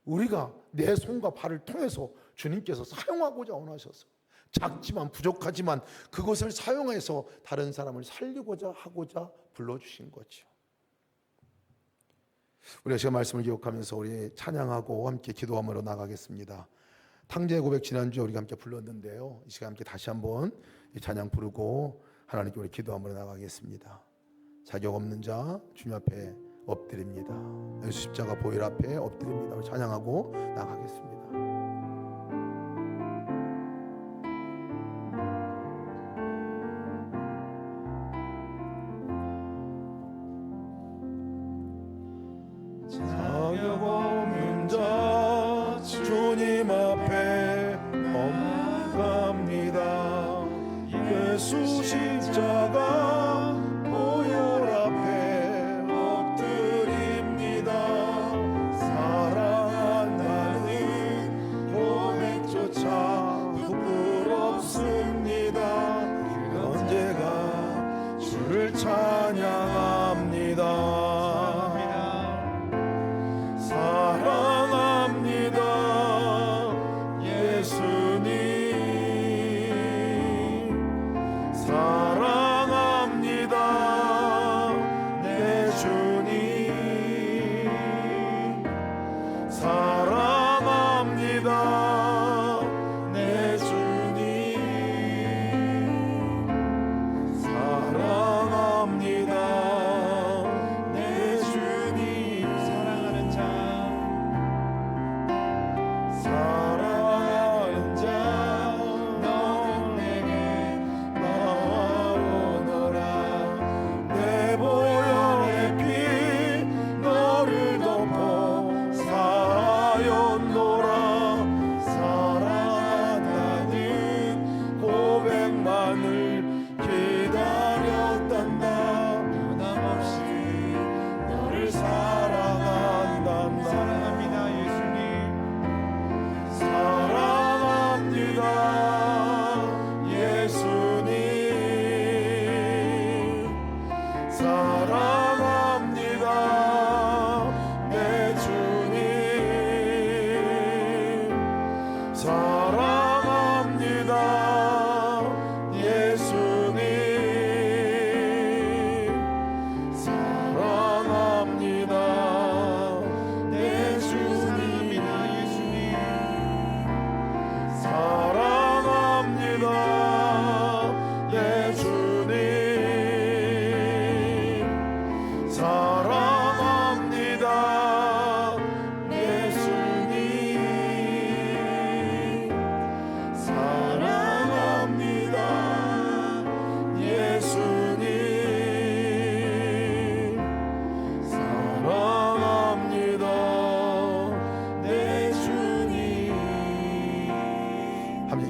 우리가 내 손과 발을 통해서 주님께서 사용하고자 원하셔서, 작지만 부족하지만 그것을 사용해서 다른 사람을 살리고자 하고자 불러주신 거죠. 우리가 지금 말씀을 기억하면서 우리 찬양하고 함께 기도함으로 나가겠습니다. 탕제의 고백 지난주에 우리가 함께 불렀는데요, 이 시간 함께 다시 한번 이 찬양 부르고 하나님께 우리 기도함으로 나가겠습니다. 자격 없는 자 주님 앞에 엎드립니다. 예수 십자가 보혈 앞에 엎드립니다. 우리 찬양하고 나가겠습니다. 자격 없는 자 주님 앞에 엎드립니다. 예수 십자가 보혈 앞에 엎드립니다. 사랑한다는 고백조차 부끄럽습니다. 언제가 주를 찬양합니다.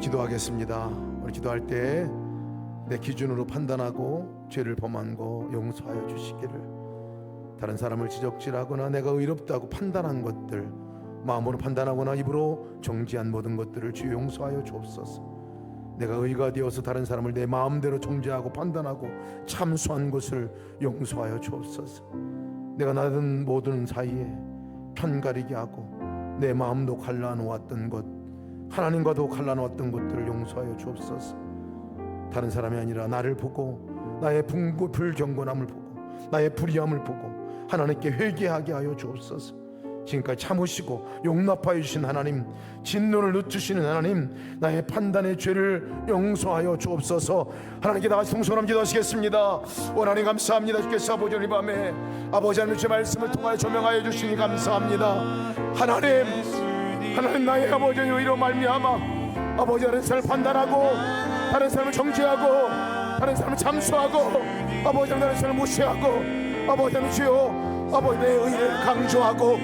기도하겠습니다. 우리 기도할 때 내 기준으로 판단하고 죄를 범한 거 용서하여 주시기를, 다른 사람을 지적질하거나 내가 의롭다고 판단한 것들, 마음으로 판단하거나 입으로 정죄한 모든 것들을 주 용서하여 주옵소서. 내가 의가 되어서 다른 사람을 내 마음대로 정죄하고 판단하고 참수한 것을 용서하여 주옵소서. 내가 나든 모든 사이에 편가리게 하고 내 마음도 갈라놓았던 것, 하나님과도 갈라놓았던 것들을 용서하여 주옵소서. 다른 사람이 아니라 나를 보고 나의 불경건함을 보고 나의 불의함을 보고 하나님께 회개하게 하여 주옵소서. 지금까지 참으시고 용납하여 주신 하나님, 진노를 늦추시는 하나님, 나의 판단의 죄를 용서하여 주옵소서. 하나님께 다같이 통성함 기도하시겠습니다. 하나님 감사합니다. 주께서 아버지 오늘 밤에 아버지 하나님 주의 말씀을 통하여 조명하여 주시니 감사합니다. 하나님 나의 아버지의 의로 말미암아 아버지 다른 사람을 판단하고 다른 사람을 정죄하고 다른 사람을 참수하고 아버지 다른 사람을 무시하고 아버지 하나님 주여 아버지 내 의를 강조하고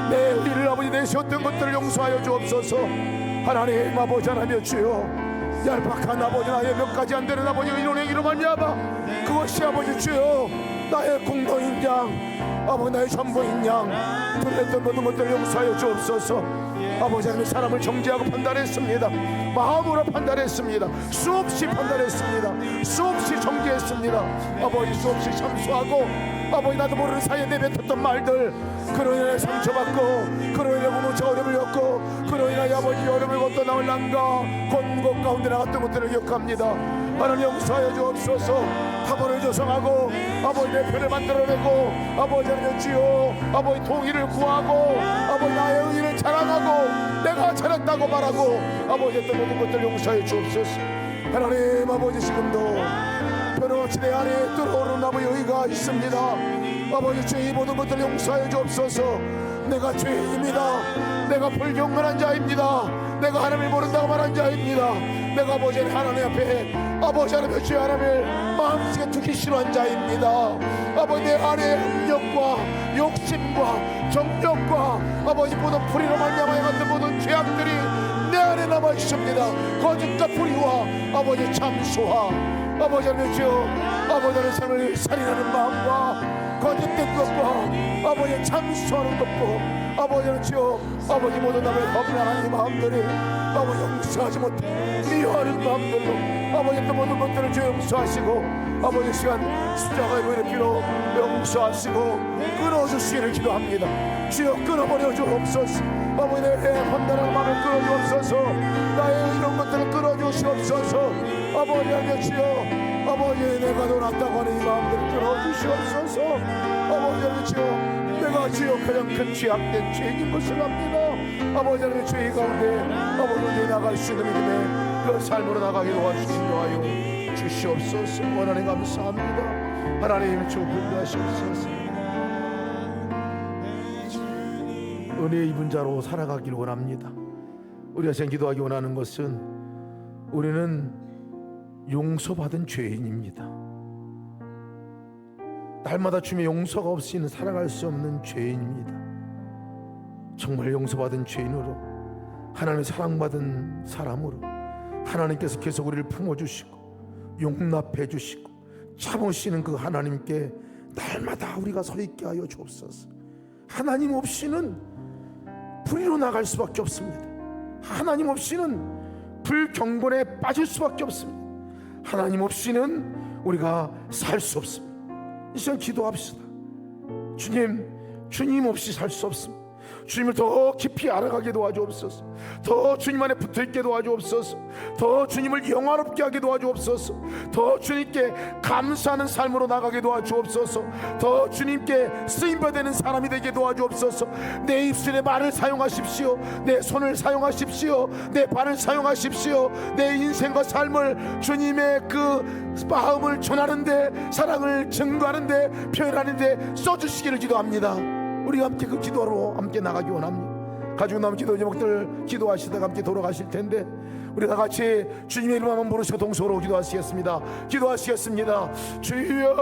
내 의를 아버지 내세웠던 것들을 용서하여 주옵소서. 하나님 아버지 하나님 주여 얄팍한 아버지 나의 몇 가지 안 되는 아버지 의론의 이로 말미암아 그것이 아버지 주여 나의 공로인 양 아버지 나의 전부인 양 그랬던 모든 것들을 용서하여 주옵소서. 아버지 하나님 사람을 정죄하고 판단했습니다. 마음으로 판단했습니다. 수없이 판단했습니다. 수없이 정죄했습니다. 아버지 수없이 참수하고 아버지 나도 모르는 사이에 내뱉었던 말들 그로 인해 상처받고 그로 인해 무무처 어려움을 겪고 그로 인해 아버지 어려움을 걷다 나올 난가 곤곡 가운데 나갔던 것들을 기억합니다. 하나님 용서하여 주옵소서. 합원을 조성하고 아버지 내 편을 만들어내고 아버지 하나님 주여 아버지 통일을 구하고 아버지 나의 의를 자랑하고 내가 잘했다고 말하고 아버지 했던 모든 것들을 용서하여 주옵소서. 하나님 아버지 지금도 변함없이 내 안에 들어오는 아버지 의가 있습니다. 아버지 주의 모든 것들을 용서하여 주옵소서. 내가 죄인입니다. 내가 불경건한 자입니다. 내가 하나님을 모른다고 말한 자입니다. 내가 아버지 하나님 앞에 아버지 하나님의 주의 하나님을 마음속에 두기 싫어한 자입니다. 아버지 내 안에 음욕과 욕심과 정욕과 아버지 모든 불의로 말미암아 같은 모든 죄악들이 내 안에 남아 있습니다. 거짓과 불의와 아버지 참수와 아버지 하나님 주여 아버지 하나님 삶을 살인하는 마음과 거짓된 것과 아버지 참수하는 것과 아버지 하나님 주여 아버지 모든 남의 범람한 이 마음들이 아버지 용서하지 못해 미워하는 마음들로 아버지 또 모든 것들을 주여 용서하시고 아버지 시간 십자가의 보혈의 피로 용서하시고 끊어주시기를 기도합니다. 주여 끊어버려 주옵소서. 아버지 내 판단하는 마음을 끊어주옵소서. 나의 이런 것들을 끊어주시옵소서. 아버지 하나님 주여 아버지 내가 놀았다고 하는 이 마음들을 끊어주시옵소서. 아버지 하나님 주여 내가 주여 가장 큰 죄악된 죄인 것을 압니다. 아버지 하나님 죄 가운데 아버지 내 나갈 수 있는 믿음의 그 삶으로 나가게 도와주시옵소서. 주시옵소서. 하나님 감사합니다. 하나님 주 불러하시옵소서. 은혜 입은 자로 살아가기를 원합니다. 우리가 지금 기도하기 원하는 것은 우리는 용서받은 죄인입니다. 날마다 주님의 용서가 없이는 살아갈 수 없는 죄인입니다. 정말 용서받은 죄인으로 하나님의 사랑받은 사람으로 하나님께서 계속 우리를 품어주시고 용납해 주시고 참으시는 그 하나님께 날마다 우리가 서 있게 하여 주옵소서. 하나님 없이는 불의로 나갈 수밖에 없습니다. 하나님 없이는 불경건에 빠질 수밖에 없습니다. 하나님 없이는 우리가 살 수 없습니다. 이 시간 기도합시다. 주님 없이 살 수 없습니다. 주님을 더 깊이 알아가게 도와주옵소서. 더 주님 안에 붙어있게 도와주옵소서. 더 주님을 영화롭게 하게 도와주옵소서. 더 주님께 감사하는 삶으로 나가게 도와주옵소서. 더 주님께 쓰임받는 사람이 되게 도와주옵소서. 내 입술의 말을 사용하십시오. 내 손을 사용하십시오. 내 발을 사용하십시오. 내 인생과 삶을 주님의 그 마음을 전하는데 사랑을 증거하는데 표현하는데 써주시기를 기도합니다. 우리가 함께 그 기도로 함께 나가기 원합니다. 가지고 남은 기도 제목들 기도하시다가 함께 돌아가실 텐데 우리 다 같이 주님의 이름만 부르시고 동서로 기도하시겠습니다. 기도하시겠습니다. 주여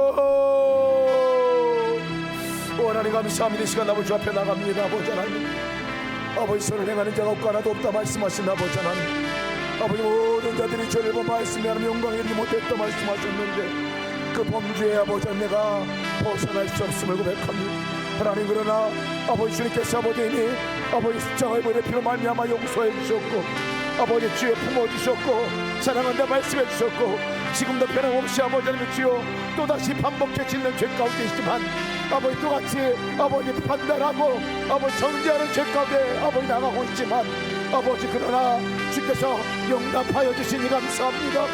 하나님 감사합니다. 이 시간 아버지 주 앞에 나갑니다. 아버지 하나님 아버지 손을 행하는 자가 없고 하나도 없다 말씀하신 아버지 하나님 아버지 모든 자들이 저를 본 말씀에 하나님 영광에 이르지 못했다 말씀하셨는데 그 범죄에 아버지 내가 벗어날 수 없음을 고백합니다. 하나님 그러나 아버지 주님께서 아버지니 아버지 십자가의 피로 말미암아 용서해 주셨고 아버지 주여 품어주셨고 사랑한다 말씀해 주셨고 지금도 변함없이 아버지 하나님 주여 또다시 반복해 짓는 죄 가운데 있지만 아버지 또같이 아버지 판단하고 아버지 정죄하는 죄 가운데 아버지 나가고 있지만 아버지 그러나 주께서 용납하여 주시니 감사합니다.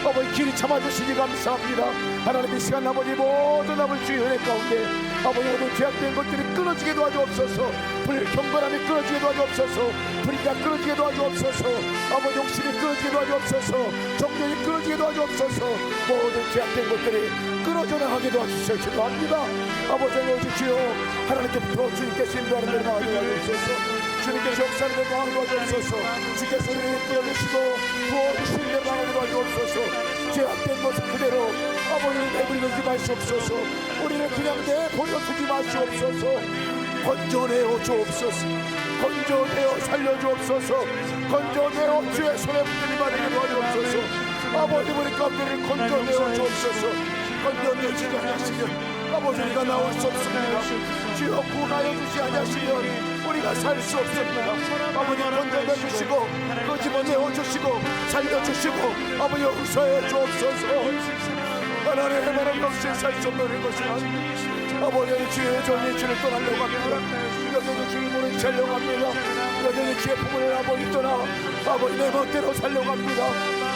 아버지 길이 참아주시니 감사합니다. 하나님 이 시간 아버지 모든 아버지 주의 은혜 가운데 아버지 모든 죄악된 것들이 끊어지게 도와주옵소서. 불경건함이 끊어지게 도와주옵소서. 불의가 끊어지게 도와주옵소서. 아버지 욕심이 끊어지게 도와주옵소서. 정욕이 끊어지게 도와주옵소서. 모든 죄악된 것들이 끊어져 나가게 도와주시옵소서. 기도합니다. 아버지 오직 주여 하나님께부터 주님께서 인도하는 데로 나가게 도와주옵소서. 주님께서 역사하는 데로 나가게 도와주옵소서. 주께서 우리를 끌어주시고 부어주시는 데로 나가게 도와주옵소서. 죄악된 모습 그대로 아버지를 내버리지 마시옵소서. 우리를 그냥 내버려 두지 마시옵소서. 건져내어 주옵소서. 건져내어 살려주옵소서. 건져내어 주의 손에 붙들림 받게 도와주옵소서. 아버지 우리 가운데를 건져내어 주옵소서. 건져내어 주지 않으시면 아버지 우리가 나올 수 없습니다. 주여 구원하여 주시 않으시면 우리가 살 수 없습니다. 아버지 건져내 주시고 끄집어내어 주시고 살려주시고 아버지 용서해 주옵소서. 하나님 하나님 없이 살 수 없는 것이라 아버지 주의 종이 주를 떠나려고 합니다. 여전히 주를 모른 채 하려고 합니다. 여전히 주의 품을 아버지 떠나 아버지 내 멋대로 살려고 합니다.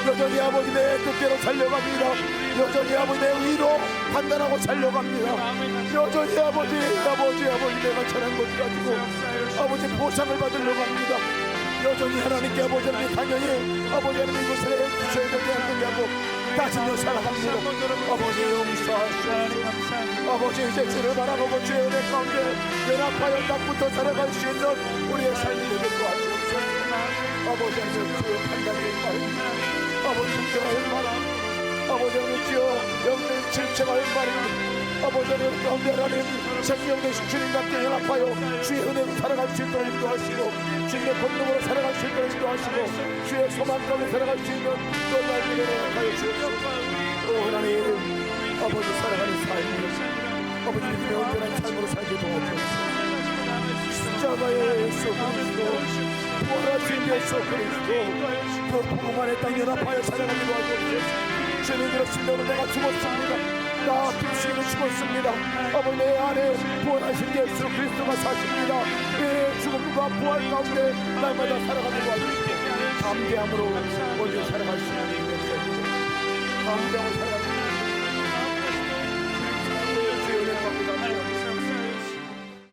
여전히 아버지 내 뜻대로 살려고 합니다. 여전히 아버지 내 의로 판단하고 살려고 합니다. 여전히 아버지 내가 잘한 것 가지고 아버지 보상을 받으려고 합니다. 여전히 하나님께 아버지 하나님 당연히 아버지 하나님 이것을 해주셔야 되지 않느냐고 다시며 살아갑니다. 아버지 용서하시옵소서. 아버지 이제 주를 바라보고 주의 은혜 가운데 연합하여 딱부터 살아갈 수 있는 우리의 삶이 되게 도와주옵소서. 아버지 하나님 주의 판단의 말입니다. 아버지 순종할 말입니다. 아버지 하나님 주여 영들 질책할 말입니다. 아버지 하나님 가운데 하나님 생명 되신 주님과 함께 연합하여 주의 은혜로 살아갈 수 있도록 인도하시고 주님의 권능으로 살아갈 수 있도록 인도하시고 주의 소망 가운데 살아갈 수 있는 놀라운 은혜로 하여 주옵소서. 오 하나님 아버지 살아가는 삶을 아버지 믿음의 온전한 삶으로 살게 도와주옵소서. 십자가의 예수 그리스도 부활하신 예수 그리스도 그 복음 안에 딱 연합하여 살아가게 도와주옵소서. 주님 그렇습니다. 내가 죽었습니다. 나 김수희는 죽었습니다. 아버지 내 안에 부활하신 예수 그리스도가 사십니다. 예, 죽음과 부활 가운데 날마다 살아가게 도와주시고 감개함으로 먼저 살아갈 수 있는 인생입니다. 감개함으로 살아가는 주의 은혜 감사합니다.